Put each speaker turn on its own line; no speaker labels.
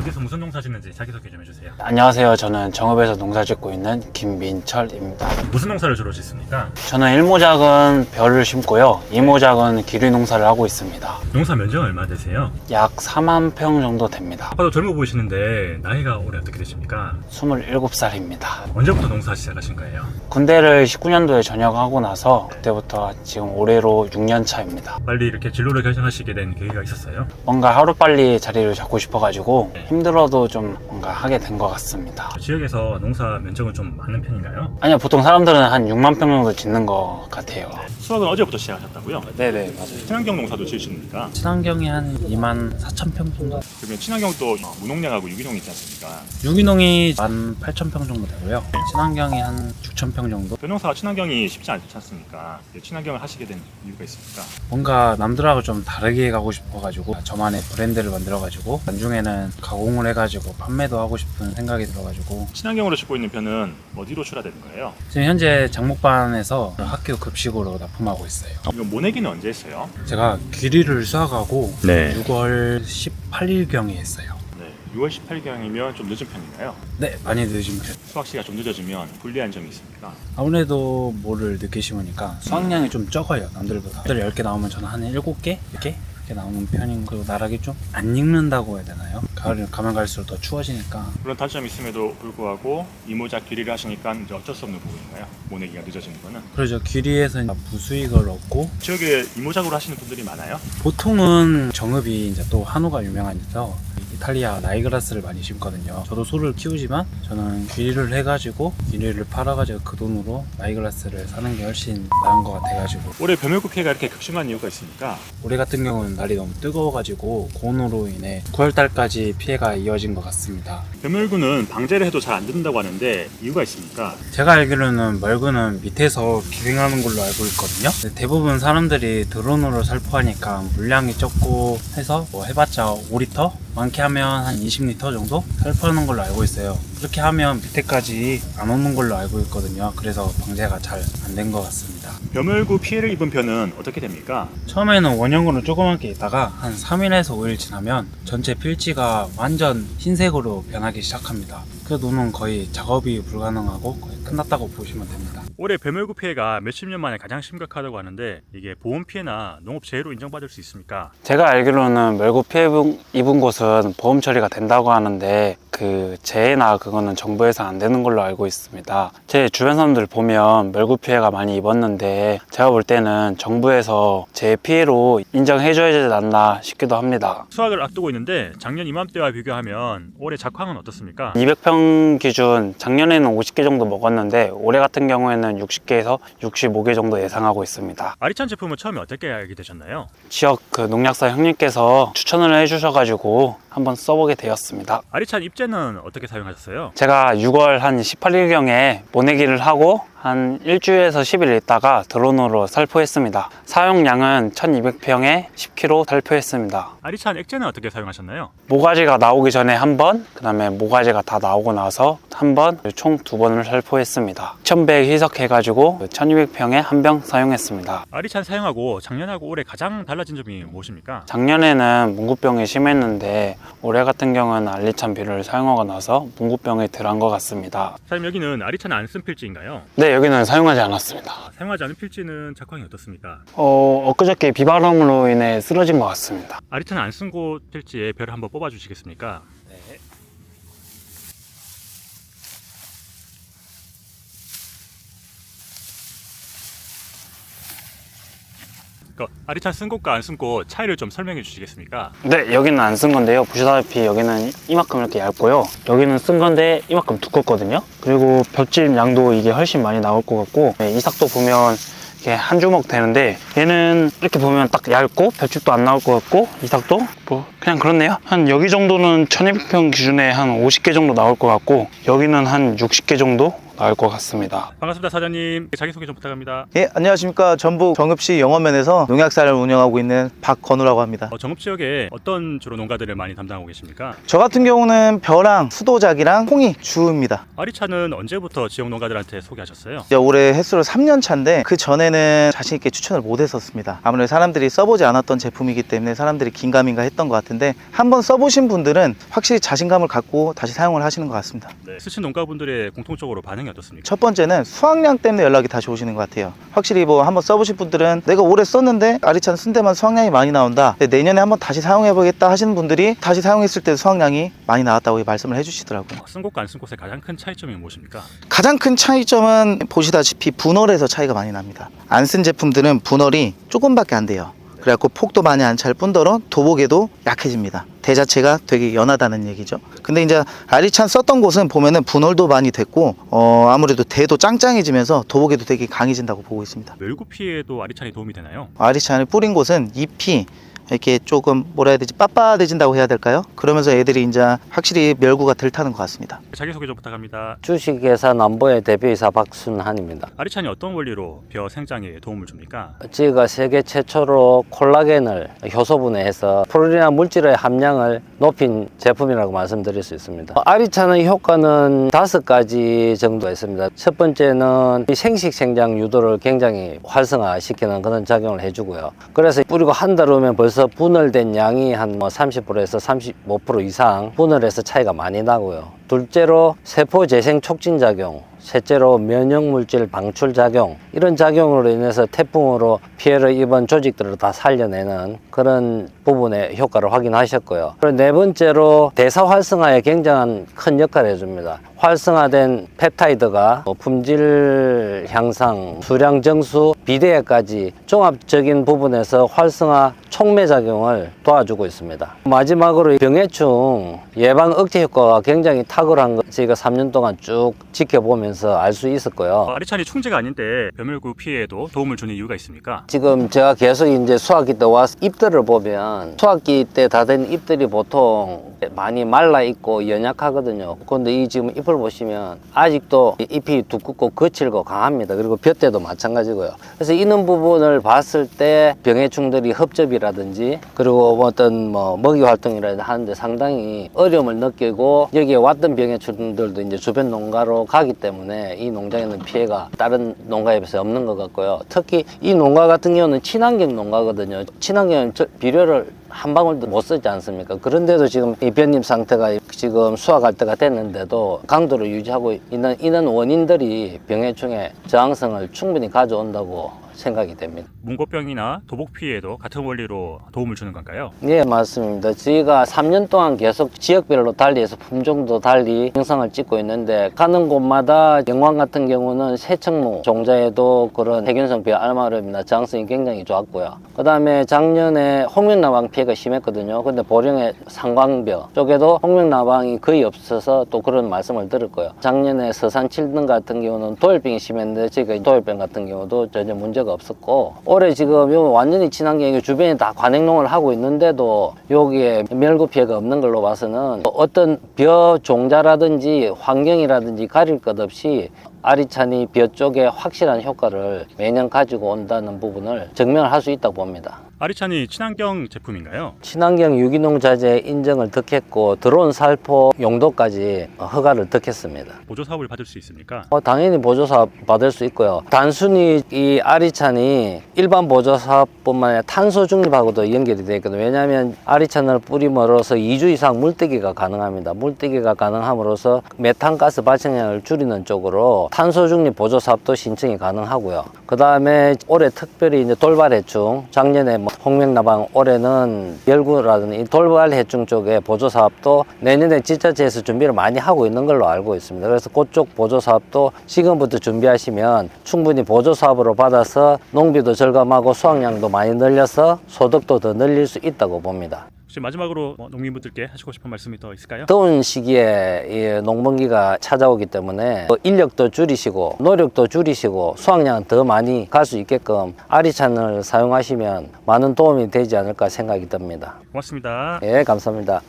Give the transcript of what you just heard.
어디서 무슨 농사 짓는지 자기소개 좀 해주세요.
안녕하세요. 저는 정읍에서 농사 짓고 있는 김민철입니다.
무슨 농사를 주로 짓습니까?
저는 1모작은 벼를 심고요. 2모작은 기리 농사를 하고 있습니다.
농사 면적은 얼마 되세요?
약 4만 평 정도 됩니다.
아빠도 젊어 보이시는데 나이가 올해 어떻게 되십니까?
27살입니다.
언제부터 농사 시작하신 거예요?
군대를 19년도에 전역하고 나서 그때부터 지금 올해로 6년 차입니다.
빨리 이렇게 진로를 결정하시게 된 계기가 있었어요?
뭔가 하루빨리 자리를 잡고 싶어가지고 힘들어도 좀 뭔가 하게 된 것 같습니다.
지역에서 농사 면적은 좀 많은 편인가요?
아니요, 보통 사람들은 한 6만 평 정도 짓는 것 같아요.
수확은 어제부터 시작하셨다고요?
네네, 맞아요.
친환경 농사도 지으십니까?
친환경이 한 2만 4천 평 정도?
그러면 친환경도 무농약하고 유기농이 있지 않습니까?
유기농이 18,000평 정도 되고요. 친환경이 한 6,000평 정도?
벼농사가 친환경이 쉽지 않지 않습니까? 친환경을 하시게 된 이유가 있습니까?
뭔가 남들하고 좀 다르게 가고 싶어가지고 저만의 브랜드를 만들어가지고 나중에는 가공을 해가지고 판매도 하고 싶은 생각이 들어가지고
친환경으로 짓고 있는 벼는 어디로 출하되는 거예요?
지금 현재 장목반에서 학교 급식으로 납품하고 있어요.
이거 모내기는 언제 했어요?
제가 귀리를 수확하고
네.
6월 18일경에 했어요.
네, 6월 18일경이면 좀 늦은 편인가요?
네, 많이 늦은 편.
수확 시가 좀 늦어지면 불리한 점이 있습니까?
아무래도 뭐를 늦게 심으니까 수확량이 좀 적어요, 남들보다. 10개 나오면 저는 한 7개? 이렇게 나오는 편인 거. 나락이 좀 안 익는다고 해야 되나요? 가을 가면 갈수록 더 추워지니까.
그런 단점이 있음에도 불구하고 이모작 귀리를 하시니까 이제 어쩔 수 없는 부분인가요? 모내기가 늦어지는 거는.
그래서 귀리에서 부수익을 얻고,
지역에 이모작으로 하시는 분들이 많아요?
보통은 정읍이 이제 또 한우가 유명하니까 이탈리아 라이그라스를 많이 심거든요. 저도 소를 키우지만 저는 귀리를 해가지고 귀리를 팔아가지고 그 돈으로 라이그라스를 사는 게 훨씬 나은 것 같아가지고.
올해 벼멸구 피해가 이렇게 극심한 이유가 있습니까?
올해 같은 경우는 날이 너무 뜨거워가지고 고온으로 인해 9월달까지 피해가 이어진 것 같습니다.
벼멸구는 방제를 해도 잘 안 된다고 하는데 이유가 있습니까?
제가 알기로는 멀구는 밑에서 기생하는 걸로 알고 있거든요. 근데 대부분 사람들이 드론으로 살포하니까 물량이 적고 해서 뭐 해봤자 5리터? 많게 하면 한 20리터 정도 살포하는 걸로 알고 있어요. 그렇게 하면 밑에까지 안 오는 걸로 알고 있거든요. 그래서 방제가 잘 안 된 것 같습니다.
벼멸구 피해를 입은 벼는 어떻게 됩니까?
처음에는 원형으로 조그맣게 있다가 한 3일에서 5일 지나면 전체 필지가 완전 흰색으로 변하기 시작합니다. 그 눈은 거의 작업이 불가능하고 거의 끝났다고 보시면 됩니다.
올해 벼멸구 피해가 몇십 년 만에 가장 심각하다고 하는데 이게 보온 피해나 농업재해로 인정받을 수 있습니까?
제가 알기로는 멸구 피해 입은 곳은 보험 처리가 된다고 하는데 그 재해나 그거는 정부에서 안 되는 걸로 알고 있습니다. 제 주변 사람들 보면 멸구 피해가 많이 입었는데 제가 볼 때는 정부에서 재해 피해로 인정해줘야 되지 않나 싶기도 합니다.
수확을 앞두고 있는데 작년 이맘때와 비교하면 올해 작황은 어떻습니까?
200평 기준 작년에는 50개 정도 먹었는데 올해 같은 경우에는 60개에서 65개 정도 예상하고 있습니다.
아리찬 제품은 처음에 어떻게 알게 되셨나요?
지역 그 농약사 형님께서 추천을 해주셔가지고 한번 써보게 되었습니다.
아리찬 입제는 어떻게 사용하셨어요?
제가 6월 한 18일경에 모내기를 하고 한 일주일에서 10일 있다가 드론으로 살포했습니다. 사용량은 1200평에 10kg 살포했습니다.
아리찬 액제는 어떻게 사용하셨나요?
모가지가 나오기 전에 한 번, 그 다음에 모가지가 다 나오고 나서 한 번, 총 2번을 살포했습니다. 1100 희석해가지고 1200평에 한 병 사용했습니다.
아리찬 사용하고 작년하고 올해 가장 달라진 점이 무엇입니까?
작년에는 뭉구병이 심했는데 올해 같은 경우는 알리찬 비료를 사용하고 나서 뭉구병이 덜한 것 같습니다.
사장님, 여기는 아리찬 안 쓴 필지인가요?
네, 여기는 사용하지 않았습니다.
사용하지 않은 필지는 작황이 어떻습니까?
엊그저께 비바람으로 인해 쓰러진 것 같습니다.
아리찬 안 쓴 곳 필지에 별을 한번 뽑아 주시겠습니까?
네.
아리찬 쓴 곳과 안 쓴 곳 차이를 좀 설명해 주시겠습니까?
네, 여기는 안 쓴 건데요. 보시다시피 여기는 이만큼 이렇게 얇고요. 여기는 쓴 건데 이만큼 두껍거든요. 그리고 볏짚 양도 이게 훨씬 많이 나올 것 같고, 네, 이삭도 보면 이렇게 한 주먹 되는데 얘는 이렇게 보면 딱 얇고 볏짚도 안 나올 것 같고 이삭도 뭐 그냥 그렇네요. 한 여기 정도는 1200평 기준에 한 50개 정도 나올 것 같고 여기는 한 60개 정도 나을 것 같습니다.
반갑습니다, 사장님. 자기소개 좀 부탁합니다.
예, 안녕하십니까. 전북 정읍시 영업면에서 농약사를 운영하고 있는 박건우라고 합니다.
정읍 지역에 어떤 주로 농가들을 많이 담당하고 계십니까?
저 같은 경우는 벼랑 수도작이랑 콩이 주입니다.
아리차는 언제부터 지역 농가들한테 소개하셨어요?
이제 올해 횟수로 3년 차인데 그 전에는 자신 있게 추천을 못 했었습니다. 아무래도 사람들이 써보지 않았던 제품이기 때문에 사람들이 긴가민가 했던 것 같은데 한번 써보신 분들은 확실히 자신감을 갖고 다시 사용을 하시는 것 같습니다.
네, 쓰신 농가분들의 공통적으로 반응이 어떻습니까?
첫 번째는 수확량 때문에 연락이 다시 오시는 것 같아요. 확실히 뭐 한번 써보신 분들은 내가 올해 썼는데 아리차는 쓴 데만 수확량이 많이 나온다. 근데 내년에 한번 다시 사용해보겠다 하시는 분들이 다시 사용했을 때 수확량이 많이 나왔다고 말씀을 해주시더라고요.
쓴 곳과 안 쓴 곳의 가장 큰 차이점이 무엇입니까?
가장 큰 차이점은 보시다시피 분할에서 차이가 많이 납니다. 안 쓴 제품들은 분할이 조금밖에 안 돼요. 그래갖고 폭도 많이 안 찰 뿐더러 도복에도 약해집니다. 대 자체가 되게 연하다는 얘기죠. 근데 이제 아리찬 썼던 곳은 보면은 분할도 많이 됐고 아무래도 대도 짱짱해지면서 도복에도 되게 강해진다고 보고 있습니다.
멸구 피해에도 아리찬이 도움이 되나요?
아리찬을 뿌린 곳은 잎이 이렇게 조금 뭐라 해야 되지, 빳빳해진다고 해야 될까요? 그러면서 애들이 이제 확실히 멸구가 덜 타는 것 같습니다.
자기소개 좀 부탁합니다.
주식회사 남보의 대표이사 박순한입니다.
아리찬이 어떤 원리로 벼 생장에 도움을 줍니까?
저희가 세계 최초로 콜라겐을 효소분해해서 프로틴이나 물질의 함량을 높인 제품이라고 말씀드릴 수 있습니다. 아리차의 효과는 5가지 정도가 있습니다. 첫 번째는 이 생식 생장 유도를 굉장히 활성화시키는 그런 작용을 해주고요. 그래서 뿌리고 한 달 후면 벌써 분할된 양이 한 30%에서 35% 이상 분할해서 차이가 많이 나고요. 둘째로 세포 재생 촉진 작용, 셋째로 면역물질 방출 작용, 이런 작용으로 인해서 태풍으로 피해를 입은 조직들을 다 살려내는 그런 부분의 효과를 확인하셨고요. 그리고 네 번째로 대사 활성화에 굉장한 큰 역할을 해줍니다. 활성화된 펩타이드가 품질 향상, 수량 정수, 비대해까지 종합적인 부분에서 활성화 촉매 작용을 도와주고 있습니다. 마지막으로 병해충 예방 억제 효과가 굉장히 탁월한 거 저희가 3년 동안 쭉 지켜보면서 알 수 있었고요.
아리찬이 충제가 아닌데 벼멸구 피해에도 도움을 주는 이유가 있습니까?
지금 제가 계속 이제 수학기 때 와서 잎들을 보면 수학기 때 다 된 잎들이 보통 많이 말라 있고 연약하거든요. 그런데 이 지금 잎을 보시면 아직도 잎이 두껍고 거칠고 강합니다. 그리고 벼 때도 마찬가지고요. 그래서 이런 부분을 봤을 때 병해충들이 흡접이라든지 그리고 어떤 먹이 활동이라든지 하는데 상당히 어려움을 느끼고 여기에 왔던 병해충들도 이제 주변 농가로 가기 때문에 이 농장에는 피해가 다른 농가에 비해서 없는 것 같고요. 특히 이 농가 같은 경우는 친환경 농가거든요. 친환경은 비료를 한 방울도 못 쓰지 않습니까? 그런데도 지금 이 벼잎 상태가 지금 수확할 때가 됐는데도 강도를 유지하고 있는 이런 원인들이 병해충의 저항성을 충분히 가져온다고 생각이 됩니다.
문고병이나 도복 피해에도 같은 원리로 도움을 주는 건가요?
네, 맞습니다. 저희가 3년 동안 계속 지역별로 달리해서 품종도 달리 영상을 찍고 있는데 가는 곳마다 영광 같은 경우는 새청무 종자에도 그런 세균성 벼 알마름이나 저항성이 굉장히 좋았고요. 그 다음에 작년에 홍명나방 피해가 심했거든요. 근데 보령의 상광벼 쪽에도 홍명나방이 거의 없어서 또 그런 말씀을 들었고요. 작년에 서산 7등 같은 경우는 도열병이 심했는데 저희가 도열병 같은 경우도 전혀 문제가 없었고 올해 지금 요 완전히 친환경 주변에 다 관행농을 하고 있는데도 여기에 멸구 피해가 없는 걸로 봐서는 어떤 벼 종자라든지 환경이라든지 가릴 것 없이 아리찬이 벼 쪽에 확실한 효과를 매년 가지고 온다는 부분을 증명을 할 수 있다고 봅니다.
아리찬이 친환경 제품인가요?
친환경 유기농 자재 인증을 득했고 드론 살포 용도까지 허가를 득했습니다.
보조 사업을 받을 수 있습니까?
당연히 보조사업 받을 수 있고요. 단순히 이 아리찬이 일반 보조사업뿐만 아니라 탄소 중립하고도 연결이 되어 있거든요. 왜냐하면 아리찬을 뿌림으로써 2주 이상 물뜨기가 가능합니다. 물뜨기가 가능함으로써 메탄가스 발생량을 줄이는 쪽으로 탄소 중립 보조사업도 신청이 가능하고요. 그 다음에 올해 특별히 이제 돌발해충, 작년에 홍명나방, 올해는 멸구라든지 돌발해충 쪽에 보조사업도 내년에 지자체에서 준비를 많이 하고 있는 걸로 알고 있습니다. 그래서 그쪽 보조사업도 지금부터 준비하시면 충분히 보조사업으로 받아서 농비도 절감하고 수확량도 많이 늘려서 소득도 더 늘릴 수 있다고 봅니다.
혹시 마지막으로 농민분들께 하시고 싶은 말씀이 더 있을까요?
더운 시기에 이 농번기가 찾아오기 때문에 인력도 줄이시고 노력도 줄이시고 수확량 더 많이 갈 수 있게끔 아리찬을 사용하시면 많은 도움이 되지 않을까 생각이 듭니다.
고맙습니다.
예, 감사합니다.